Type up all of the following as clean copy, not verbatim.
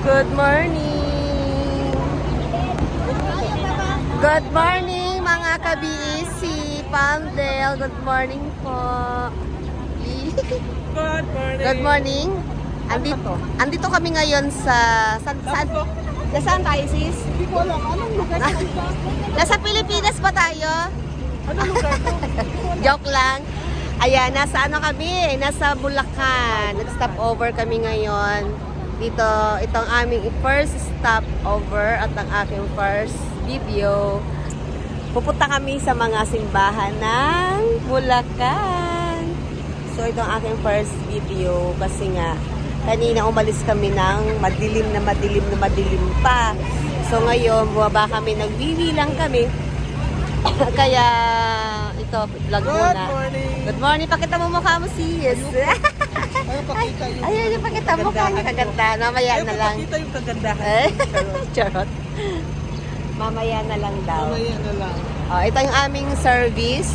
Good morning! Good morning mga ka-BEC, Palmdale. Good morning po. Good morning. Good morning. Andito kami ngayon sa... Nasaan tayo, sis? Hindi ko alam. Anong lugar ito? Nasa Pilipinas pa tayo? Anong lugar ito? Joke lang. Ayan, nasa ano kami? Nasa Bulacan. Nag-stop over kami ngayon. Dito, itong aming first stop over at ang aking first video. Pupunta kami sa mga simbahan ng Bulacan. So, itong aking first video kasi nga, kanina umalis kami ng madilim pa. So, ngayon, bumaba kami, nagbibilang kami. Kaya, ito, vlog muna. Good morning. Good morning. Pakita mo mukha mo, sis. Ayaw pakita yung... Ayun, yung pakita mo mukha niya kaganda. Mamaya Ayaw na lang. pakita yung kagandahan. Eh, charot. Mamaya na lang daw. Mamaya na lang. Oh, ito yung aming service.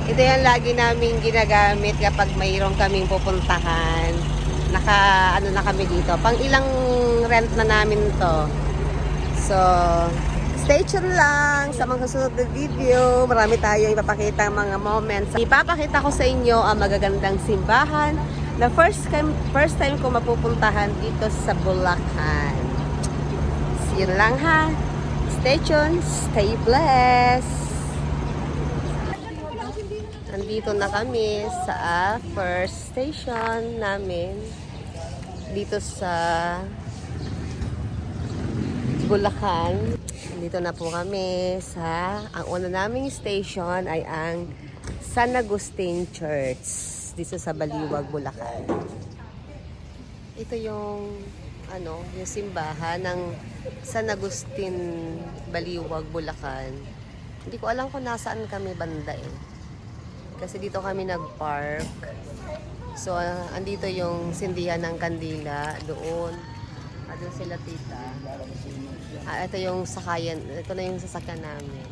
Ito yung lagi naming ginagamit kapag mayroong kaming pupuntahan. Ano na kami dito. Pang ilang rent na namin to. So, stay tuned lang sa mga susunod na video. Marami tayo ipapakita mga moments. Ipapakita ko sa inyo ang magagandang simbahan na first time ko mapupuntahan dito sa Bulacan. So, yun lang ha. Stay tuned. Stay blessed. Nandito na kami sa first station namin dito sa Bulacan. Dito na po kami sa ang una naming station ay ang San Agustin Church dito sa Baliwag, Bulacan. Ito yung yung simbahan ng San Agustin Baliwag, Bulacan. Hindi ko alam kung nasaan kami banda eh. Kasi dito kami nag-park. So, andito yung sindihan ng kandila doon. Doon sila tita. Ito yung sakayan. Ito na yung sasakyan namin.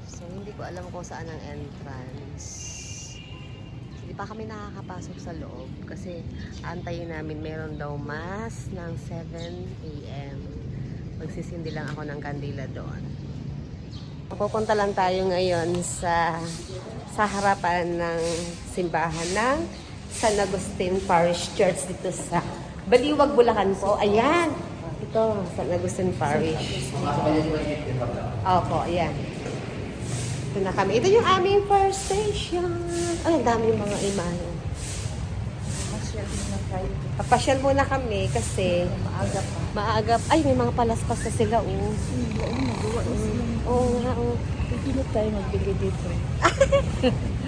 So, hindi ko alam kung saan ang entrance. Hindi pa kami nakakapasok sa loob. Kasi antayin namin meron daw mass ng 7 AM. Magsisindi lang ako ng kandila doon. Pupunta lang tayo ngayon sa harapan ng simbahan ng San Agustin Parish Church dito sa Baliwag, Bulacan po. Ayan. Ito, San Agustin Parish. Opo, ayan. Ito na kami. Ito yung aming first station. Ay, ang dami yung mga imahe. Papasyal muna kami kasi maaga pa. Ay, may mga palaspas na sila. Oo nga, oo. Hindi tayo magbili dito.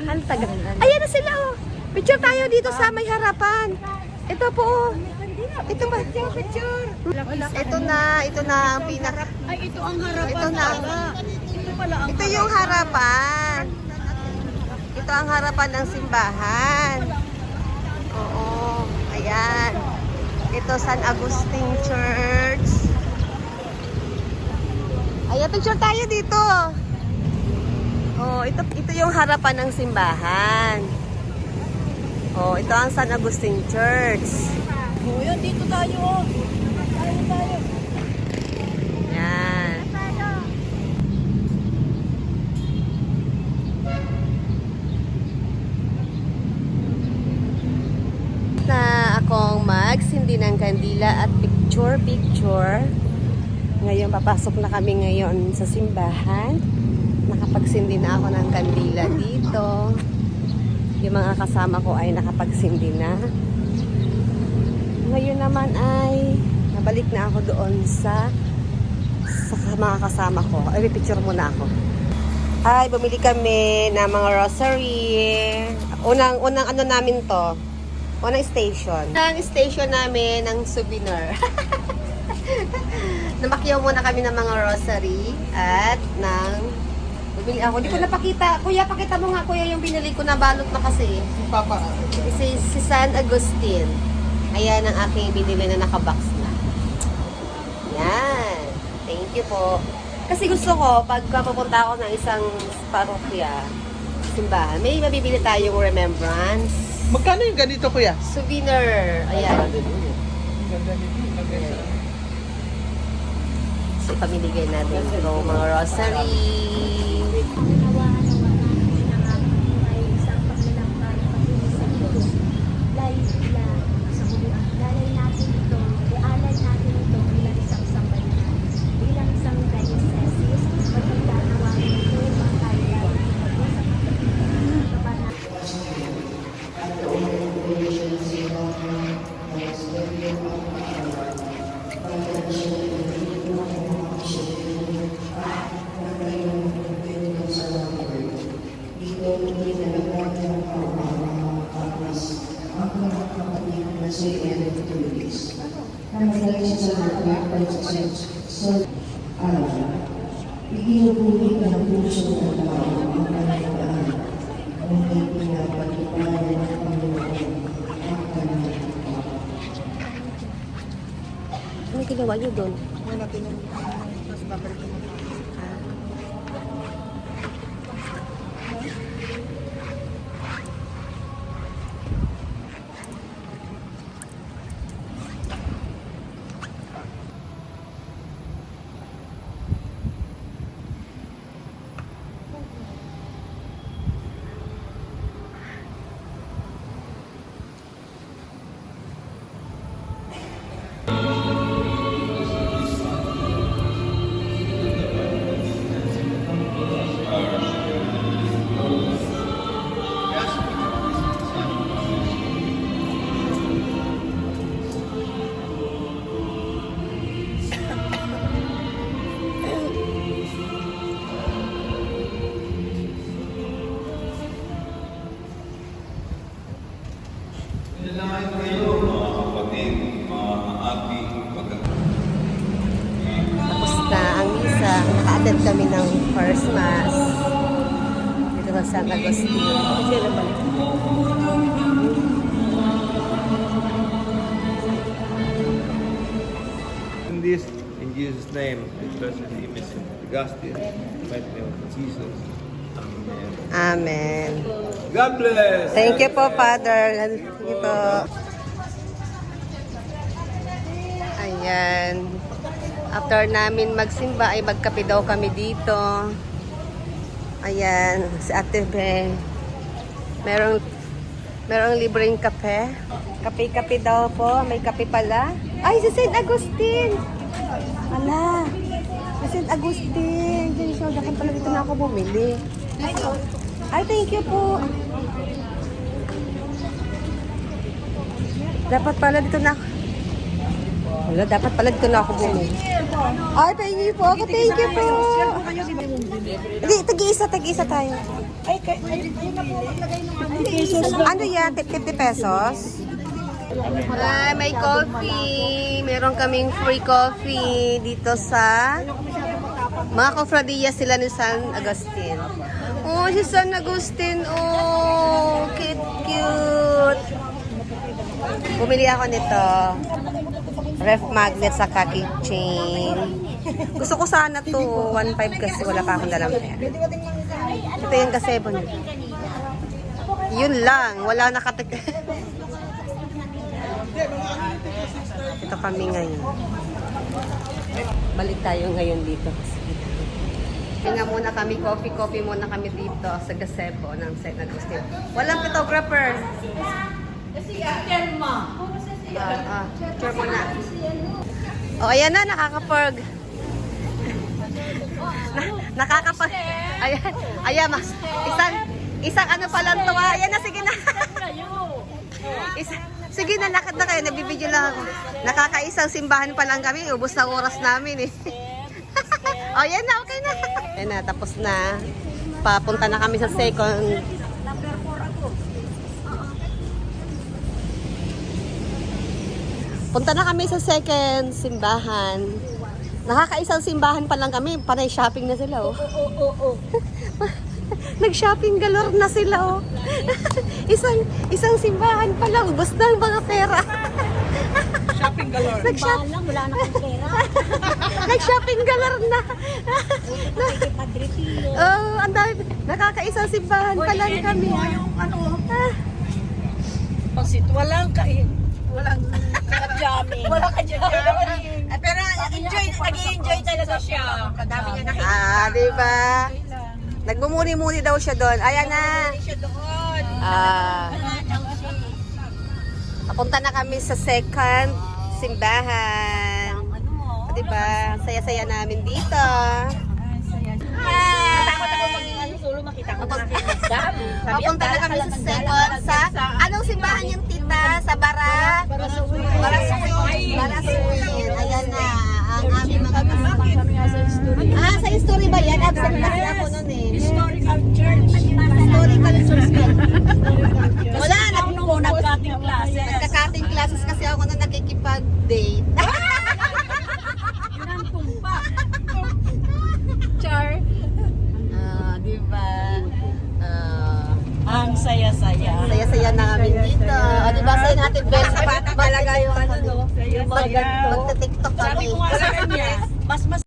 Ang taga. Ayan na sila, oh. Picture tayo dito sa may harapan. Ito po, oh. Ito ba? Picture. Ito na ang pinaka. Ay, ito ang harapan. Ito na. Ito pala ang Ito yung harapan. Ito ang harapan ng simbahan. Oo. Ayan. Ito San Agustin Church. Ayan, picture tayo dito. Oh, ito yung harapan ng simbahan. Oh, ito ang San Agustin Church. Oh, yun, dito tayo. Tayo. Yan. Na akong magsindi ng kandila at picture. Ngayon, papasok na kami ngayon sa simbahan. Nakapagsindi na ako ng kandila dito. Yung mga kasama ko ay nakapagsindi na. Ngayon naman ay nabalik na ako doon sa mga kasama ko. Ay, picture muna ako. Ay, bumili kami ng mga rosary. Unang ano namin to? Unang station. Unang station namin ng souvenir. Namakyaw muna kami ng mga rosary at bumili ako. Hindi ko napakita. Kuya, pakita mo nga, kuya, yung binili ko na balot na kasi. Papa. Si San Agustin. Ayan ang aking binili na nakabox na. Yan. Thank you po. Kasi gusto ko, pagka pupunta ako ng isang parokya, simbahan, may mabibili tayong remembrance. Magkano yung ganito, kuya? Souvenir. Ayan. So, ipamimigay natin ito, mga rosary. Iginuguli ka ng puso ng tao ang kanilaan, ngunit pinapatuparan ng Panginoon ang kanyang pagpapalagay. Ano ginawa niyo doon? Wala natin mas babalik ko. Nalaman kayo, mga kapatid, mga ati, Tapos na ang misa. Naka-attend kami ng first mass. Dito sa San Agustin. Sino ba? In Jesus' name, we trust in the image of the gospel, in the mighty name of Jesus. Amen. Amen. God bless! Thank you po, Father. Thank you po. Ayan. After namin magsimba ay magkape daw kami dito. Ayan, si Ate Be. Merong libreng kape. Kape-kape daw po. May kape pala. Ay, si St. Agustin! Ala! Si St. Agustin! Diyan siya. Dapat pala dito na ako bumili. Ay, thank you po. Dapat pala dito na ako. Wala, dapat pala dito na ako bumili. Ay, thank you po. Ako, thank you po. Hindi, tag-isa tayo. Ay, ayun na po, maglagay ng Ano yan? 50 pesos? Ay, may coffee. Meron kaming free coffee dito sa mga kofradiya sila ni San Agustin. Oh, si San Agustin. Oh, cute, cute. Bumili ako nito. Ref magnet sa keychain. Gusto ko sana to 1.5 kasi wala pa akong dalang pera. Ito yung gazebo niya. Yun lang, wala nakatik. Ito kami ngayon. Balik tayo ngayon dito. Hinga muna kami, coffee muna kami dito sa gazebo ng St. Agustin. Walang photographer. Picture muna. Oh, ayan na, nakakapag. Nakakapag. Ayan, ayan, isang ano pa lang to. Ayan na, sige na. Sige na, lakad na kayo. Nagbibideo lang ako. Nakakaisang simbahan pa lang kami. Ubus na oras namin eh. Oh, yan na, okay na. Ayan na, tapos na. Papunta na kami sa second. Punta na kami sa second simbahan. Nakakaisang simbahan pa lang kami. Panay shopping na sila, oh. Nag-shopping galore na sila, oh. isang simbahan pa lang. Ubus na ang mga pera. shopping galore. Balang, wala na akong pera. Nag-shopping galore na. Padre Pio. Oh, ang dami. Nakakaisang simbahan pa lang kami. Yung ano, pasit, walang kain. Jamming. Wala ka jamming. Pero nag-enjoy talaga siya. Kadami niya nakikita. di ba? Nagmumuni-muni daw siya doon. Ayan na. Siya doon. Papunta na kami sa second simbahan. Di ba? Saya-saya namin dito. Takot ako pag solo makita ko mga kinagdam. Papunta na kami sa second sa anong simbahan yung tita? Sa Barasuin. Ayan na ang aming mga sa history ba yan? Absent kasi ako nun eh. Historical church. Historical church ba? Wala na. Nagkating classes. Nagka-cutting classes kasi ako na nakikipag-date. Yun ang tumpa. Char. Di ba? Ang saya-saya. Saya-saya namin dito. O, di ba sa'yo natin, Bel? Malaga yung ano, no? Saya-saya. Magta-tiktok